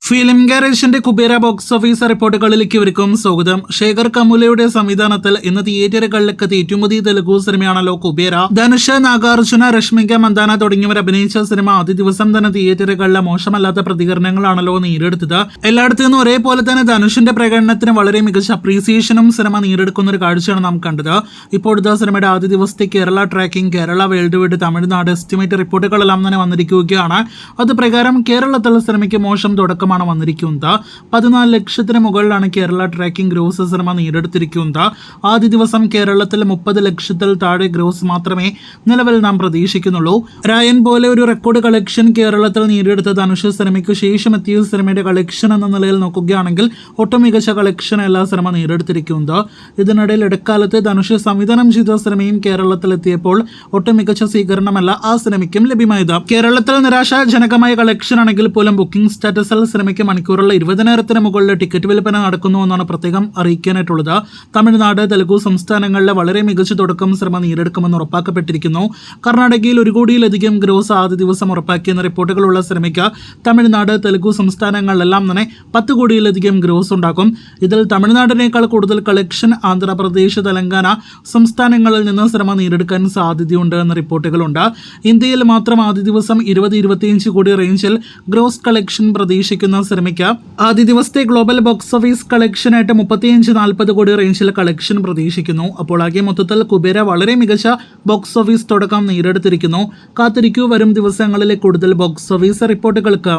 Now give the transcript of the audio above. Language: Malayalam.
ഫിലിം ഗാരേജിന്റെ കുബേര ബോക്സ് ഓഫീസ് റിപ്പോർട്ടുകളിലേക്ക് ഇവർക്കും സ്വാഗതം. ശേഖർ കമുലയുടെ സംവിധാനത്തിൽ ഇന്ന് തിയേറ്ററുകളിലേക്ക് ഏറ്റവും പുതിയ തെലുഗു സിനിമയാണല്ലോ കുബേര. ധനുഷ്, നാഗാർജുന, രശ്മിക മന്ദാന തുടങ്ങിയവർ അഭിനയിച്ച സിനിമ ആദ്യ ദിവസം തന്നെ തിയേറ്ററുകളിലെ മോശമല്ലാത്ത പ്രതികരണങ്ങളാണല്ലോ നേടിയെടുത്തത്. എല്ലായിടത്തു നിന്നും ഒരേപോലെ തന്നെ ധനുഷിന്റെ പ്രകടനത്തിന് വളരെ മികച്ച അപ്രീസിയേഷനും സിനിമ നേടിയെടുക്കുന്ന ഒരു കാഴ്ചയാണ് നാം കണ്ടത്. ഇപ്പോഴത്തെ സിനിമയുടെ ആദ്യ ദിവസത്തെ Kerala tracking, Kerala worldwide, Tamil Nadu estimate റിപ്പോർട്ടുകളെല്ലാം തന്നെ വന്നിരിക്കുകയാണ്. അത് പ്രകാരം കേരളത്തിലെ സിനിമയ്ക്ക് മോശം തുടക്കമാണ് വന്നിരിക്കുന്നത്. 14 ലക്ഷത്തിന് മുകളിലാണ് കേരള ട്രാക്കിംഗ് ഗ്രോസ് സിനിമ നേടിയെടുത്തിരിക്കുന്നത്. ആദ്യ ദിവസം കേരളത്തിൽ 30 ലക്ഷത്തിൽ താഴെ ഗ്രോസ് മാത്രമേ നിലവിൽ നാം പ്രതീക്ഷിക്കുന്നുള്ളൂ. രായൻ പോലെ ഒരു റെക്കോർഡ് കളക്ഷൻ കേരളത്തിൽ നേടിയെടുത്ത ധനുഷ് സിനിമയ്ക്ക് ശേഷം എത്തിയ സിനിമയുടെ കളക്ഷൻ എന്ന നിലയിൽ നോക്കുകയാണെങ്കിൽ ഒട്ടും മികച്ച കളക്ഷൻ എല്ലാ സിനിമ നേടിയെടുത്തിരിക്കുന്നത്. ഇതിനിടയിൽ ഇടക്കാലത്ത് ധനുഷ് സംവിധാനം ചെയ്ത സിനിമയും കേരളത്തിലെത്തിയപ്പോൾ ഒട്ടും മികച്ച സ്വീകരണമല്ല ആ സിനിമയ്ക്കും ലഭ്യമായത്. കേരളത്തിൽ നിരാശാജനകമായ കളക്ഷൻ ആണെങ്കിൽ പോലും ബുക്കിംഗ് സ്റ്റാറ്റസിൽ സിനിമയ്ക്ക് മണിക്കൂറുള്ള 20,000-ന് മുകളിൽ ടിക്കറ്റ് വിൽപ്പന നടക്കുന്നു എന്നാണ് പ്രത്യേകം അറിയിക്കാനായിട്ടുള്ളത്. തമിഴ്നാട്, തെലുഗു സംസ്ഥാനങ്ങളിലെ വളരെ മികച്ച തുടക്കം സിനിമ നേടിയെടുക്കുമെന്ന് ഉറപ്പാക്കപ്പെട്ടിരിക്കുന്നു. കർണാടകയിൽ 1 കോടിയിലധികം ഗ്രോസ് ആദ്യ ദിവസം ഉറപ്പാക്കിയെന്ന റിപ്പോർട്ടുകളുള്ള സിനിമയ്ക്ക് തമിഴ്നാട്, തെലുഗു സംസ്ഥാനങ്ങളിലെല്ലാം തന്നെ 10 കോടിയിലധികം ഗ്രോസ് ഉണ്ടാക്കും. ഇതിൽ തമിഴ്നാടിനേക്കാൾ കൂടുതൽ കളക്ഷൻ ആന്ധ്രാപ്രദേശ്, തെലങ്കാന സംസ്ഥാനങ്ങളിൽ നിന്ന് സിനിമ നേടിയെടുക്കാൻ സാധ്യതയുണ്ട് എന്ന റിപ്പോർട്ടുകളുണ്ട്. ഇന്ത്യയിൽ മാത്രം ആദ്യ ദിവസം 20-25 കോടി റേഞ്ചിൽ ഗ്രോസ് കളക്ഷൻ പ്രതീക്ഷിക്കുന്ന സിനിമയ്ക്ക് ആദ്യ ദിവസത്തെ ഗ്ലോബൽ ബോക്സ് ഓഫീസ് കളക്ഷനായിട്ട് 35-40 കോടി റേഞ്ചിൽ കളക്ഷൻ പ്രതീക്ഷിക്കുന്നു. അപ്പോൾ ആകെ മൊത്തത്തിൽ കുബേര വളരെ മികച്ച ബോക്സ് ഓഫീസ് തുടക്കം നേടിയെടുത്തിരിക്കുന്നു. കാത്തിരിക്കൂ വരും ദിവസങ്ങളിലെ കൂടുതൽ ബോക്സ് ഓഫീസ് റിപ്പോർട്ടുകൾക്ക്.